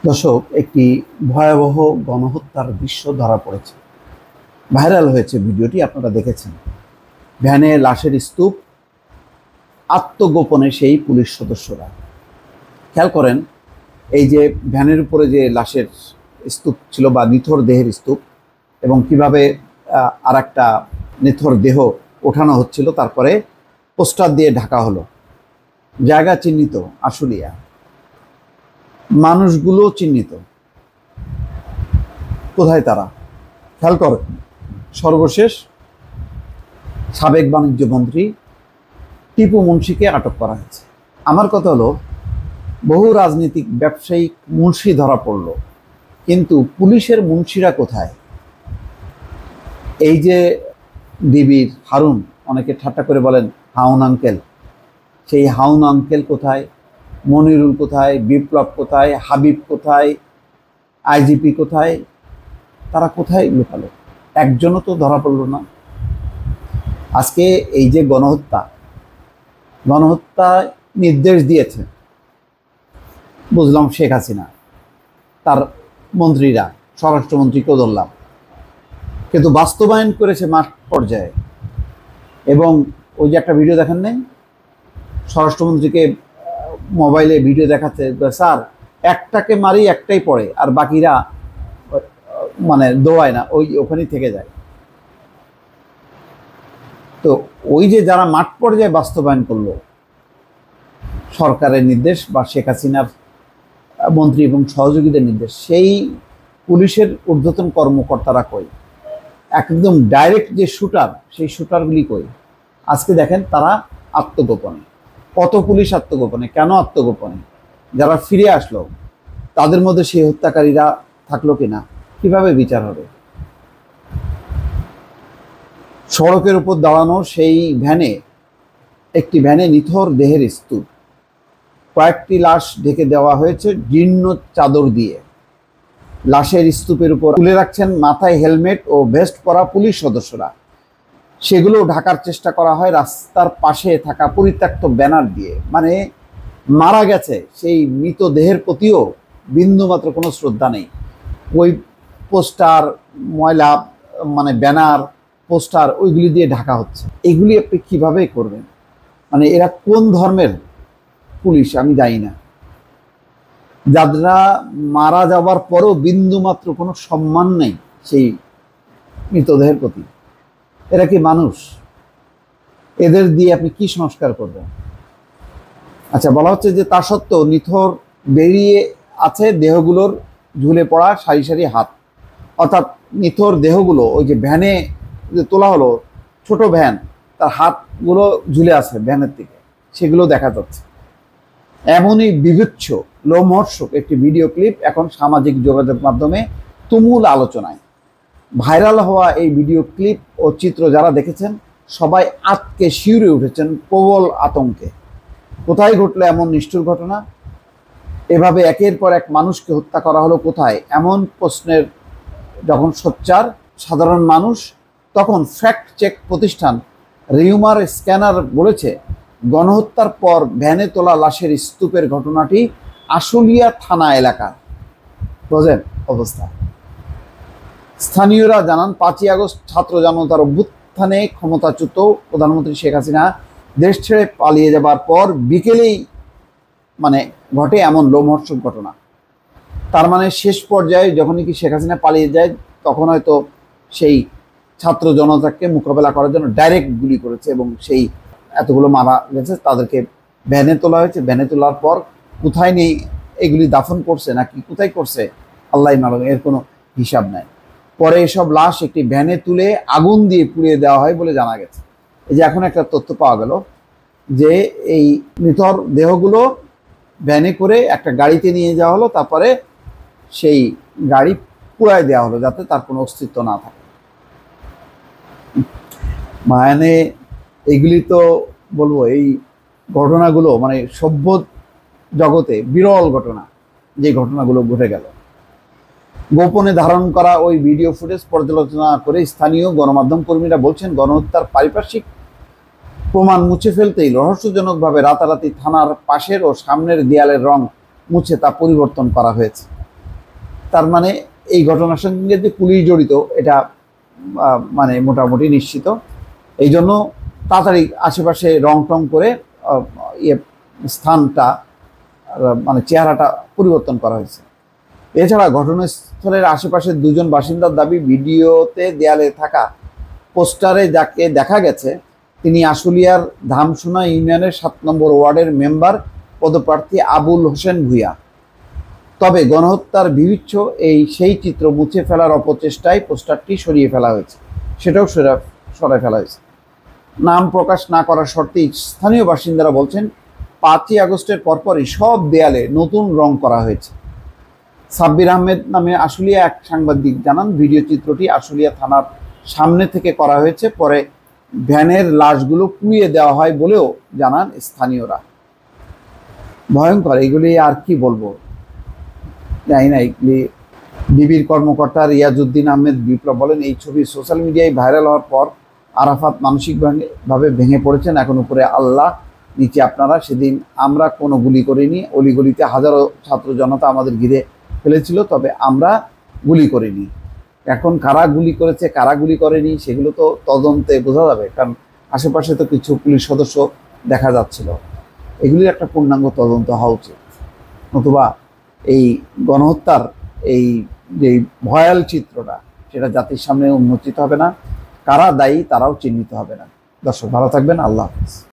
দর্শক, একটি ভয়াবহ গণহত্যার দৃশ্য ধরা পড়েছে। ভাইরাল হয়েছে ভিডিওটি, আপনারা দেখেছেন। ভ্যানে লাশের স্তূপ, আত্মগোপনে সেই পুলিশ সদস্যরা। খেয়াল করেন, এই যে ভ্যানের উপরে যে লাশের স্তূপ ছিল বা নিথর দেহের স্তূপ, এবং কিভাবে আর একটা নিথর দেহ ওঠানো হচ্ছিল, তারপরে পোস্টার দিয়ে ঢাকা হলো। জায়গা চিহ্নিত, আশুলিয়া। মানুষগুলো চিহ্নিত। কোথায় তারা? খেয়াল করেন, সর্বশেষ সাবেক বাণিজ্য মন্ত্রী টিপু মুন্সিকে আটক করা হয়েছে। আমার কথা হলো, বহু রাজনৈতিক ব্যবসায়িক মুন্সি ধরা পড়ল, কিন্তু পুলিশের মুন্সিরা কোথায়? এই যে ডিবির হারুন, অনেকে ঠাট্টা করে বলেন হাউন আঙ্কেল, সেই হাউন আঙ্কেল কোথায়? মনিরুল কোথায়? বিপ্লব কোথায়? হাবিব কোথায়? আইজিপি কোথায়? তারা কোথায় লুকালো? একজনও তো ধরা পড়ল না। আজকে এই যে গণহত্যা নির্দেশ দিয়েছে, বুঝলাম শেখ হাসিনা, তার মন্ত্রীরা, স্বরাষ্ট্রমন্ত্রীকেও ধরলাম, কিন্তু বাস্তবায়ন করেছে মাঠ পর্যায়ে। এবং ওই যে একটা ভিডিও দেখেন নাই, স্বরাষ্ট্রমন্ত্রীকে মোবাইলে ভিডিও দেখাচ্ছে, স্যার একটাকে মারি একটাই পড়ে, আর বাকিরা মানে দৌড়ায় না, ওখানেই থেকে যায়। তো ওই যে যারা মাঠ পর্যায়ে বাস্তবায়ন করলো সরকারের নির্দেশ বা শেখ হাসিনার মন্ত্রী এবং সহযোগীদের নির্দেশ, সেই পুলিশের ঊর্ধ্বতন কর্মকর্তারা কই? একদম ডাইরেক্ট যে শুটার, সেই শুটারগুলি কই? আজকে দেখেন তারা আত্মগোপনে। কত পুলিশ আত্মগোপনে? কেন আত্মগোপনে? যারা ফিরে আসলো তাদের মধ্যে সেই হত্যাকারীরা থাকলো কিনা, কিভাবে বিচার হবে? সড়কের উপর দাঁড়ানো সেই একটি ভ্যানে নিথর দেহের স্তূপ, কয়েকটি লাশ ঢেকে দেওয়া হয়েছে জীর্ণ চাদর দিয়ে। লাশের স্তূপের উপর তুলে রাখছেন মাথায় হেলমেট ও ভেস্ট পরা পুলিশ সদস্যরা। সেগুলো ঢাকার চেষ্টা করা হয় রাস্তার পাশে থাকা পরিত্যক্ত ব্যানার দিয়ে। মানে মারা গেছে সেই মৃতদেহের প্রতিও বিন্দুমাত্র কোনো শ্রদ্ধা নেই। ওই পোস্টার, ময়লা, মানে ব্যানার, পোস্টার, ওইগুলি দিয়ে ঢাকা হচ্ছে। এগুলি আপনি কিভাবে করবেন? মানে এরা কোন ধর্মের পুলিশ আমি জানি না, যারা মারা যাওয়ার পরও বিন্দুমাত্র কোনো সম্মান নেই সেই মৃতদেহের প্রতি। এরা কি মানুষ? এদের দিয়ে আপনি কি সংস্কার করবেন? আচ্ছা, বলা হচ্ছে যে তা সত্ত্বেও নিথর বেরিয়ে আছে দেহগুলোর ঝুলে পড়া সারি সারি হাত। অর্থাৎ নিথর দেহগুলো ওই যে ভ্যানে যে তোলা হলো, ছোট ভ্যান, তার হাতগুলো ঝুলে আছে ভ্যানের দিকে, সেগুলো দেখা যাচ্ছে। এমনই বিভৎস, লোমহর্ষক একটি ভিডিও ক্লিপ এখন সামাজিক যোগাযোগ মাধ্যমে তুমুল আলোচনায়। ভাইরাল হওয়া এই ভিডিও ক্লিপ ও চিত্র যারা দেখেছেন, সবাই আতকে শিউরে উঠেছেন প্রবল আতঙ্কে। কোথায় ঘটলো এমন নিষ্ঠুর ঘটনা? এভাবে একের পর এক মানুষকে হত্যা করা হলো কোথায়? এমন প্রশ্নের যখন সোচ্চার সাধারণ মানুষ, তখন ফ্যাক্ট চেক প্রতিষ্ঠান রিউমার স্ক্যানার বলেছে, গণহত্যার পর ভ্যানে তোলা লাশের স্তূপের ঘটনাটি আশুলিয়া থানা এলাকা। বোঝেন অবস্থা। স্থানীয়রা জানান, 5ই আগস্ট ছাত্র জনতার অভ্যুত্থানে ক্ষমতাচ্যুত প্রধানমন্ত্রী শেখ হাসিনা দেশ ছেড়ে পালিয়ে যাবার পর বিকেলেই মানে ঘটে এমন লোমহর্ষক ঘটনা। তার মানে শেষ পর্যায়ে যখনই কি শেখ হাসিনা পালিয়ে যায়, তখন হয়তো সেই ছাত্র জনতাকে মোকাবেলা করার জন্য ডাইরেক্ট গুলি করেছে, এবং সেই এতগুলো মারা গেছে, তাদেরকে ভ্যানে তোলা হয়েছে। ভ্যানে তোলার পর কোথায় নেই, এগুলি দাফন করছে নাকি কোথায় করছে আল্লাহ মালুম, এর কোনো হিসাব নাই। পরে এসব লাশ একটি ভ্যানে তুলে আগুন দিয়ে পুড়িয়ে দেওয়া হয় বলে জানা গেছে। এই যে এখন একটা তথ্য পাওয়া গেল যে এই নিথর দেহগুলো ভ্যানে করে একটা গাড়িতে নিয়ে যাওয়া হলো, তারপরে সেই গাড়ি পুড়ায় দেওয়া হলো যাতে তার কোনো অস্তিত্ব না থাকে। মানে এগুলি তো বলবো, এই ঘটনাগুলো মানে সভ্য জগতে বিরল ঘটনা, যে ঘটনাগুলো ঘটে গেল। গোপনে ধারণ করা ওই ভিডিও ফুটেজ পর্যালোচনা করে স্থানীয় গণমাধ্যম কর্মীরা বলছেন, গণহত্যার পারিপার্শ্বিক প্রমাণ মুছে ফেলতেই রহস্যজনকভাবে রাতারাতি থানার পাশের ও সামনের দেয়ালের রং মুছে তা পরিবর্তন করা হয়েছে। তার মানে এই ঘটনার সঙ্গে যে পুলিশ জড়িত এটা মানে মোটামুটি নিশ্চিত। এই জন্য তাড়াতাড়ি আশেপাশে রং টং করে স্থানটা মানে চেহারাটা পরিবর্তন করা হয়েছে। এছাড়া ঘটনাস্থলের আশেপাশে দুজন বাসিন্দার দাবি, ভিডিওতে দেয়ালে থাকা পোস্টারে যাকে দেখা গেছে তিনি আশুলিয়ার ধামসোনা ইউনিয়নের 7 নম্বর ওয়ার্ডের মেম্বার পদপ্রার্থী আবুল হোসেন ভূঁইয়া। তবে গণহত্যার বিভৎস সেই চিত্র মুছে ফেলার অপচেষ্টায় পোস্টারটি সরিয়ে ফেলা হয়েছে, সেটাও সরাই ফেলা হয়েছে। নাম প্রকাশ না করার শর্তেই স্থানীয় বাসিন্দারা বলছেন 5ই আগস্টের পরপরই সব দেয়ালে নতুন রং করা হয়েছে। সাব্বির আহমেদ নামে আশুলিয়া এক সাংবাদিক জানান, ভিডিও চিত্রটি আশুলিয়া থানার সামনে থেকে করা হয়েছে, পরে ভ্যানের লাশগুলো পুড়িয়ে দেওয়া হয় বলেও জানান স্থানীয়রা। ভয়ঙ্কর, এগুলি আর কি বলবো জানি না। এগুলি ডিবির কর্মকর্তা রিয়াজউদ্দিন আহমেদ বিপ্লব বলেন, এই ছবি সোশ্যাল মিডিয়ায় ভাইরাল হওয়ার পর আরাফাত মানসিকভাবে ভেঙে পড়েছেন। এখন উপরে আল্লাহ, নিচে আপনারা। সেদিন আমরা কোনো গুলি করিনি, অলিগলিতে হাজারো ছাত্র জনতা আমাদের ঘিরে ফেলেছিল, তবে আমরা গুলি করিনি। এখন কারা গুলি করেছে কারা গুলি করেনি সেগুলো তো তদন্তে বোঝা যাবে, কারণ আশেপাশে তো কিছু পুলিশ সদস্য দেখা যাচ্ছিল। এগুলির একটা পূর্ণাঙ্গ তদন্ত হওয়া উচিত, নতুবা এই গণহত্যার এই যে ভয়াল চিত্রটা সেটা জাতির সামনে উন্মোচিত হবে না, কারা দায়ী তারাও চিহ্নিত হবে না। দর্শক ভালো থাকবেন, আল্লাহ হাফেজ।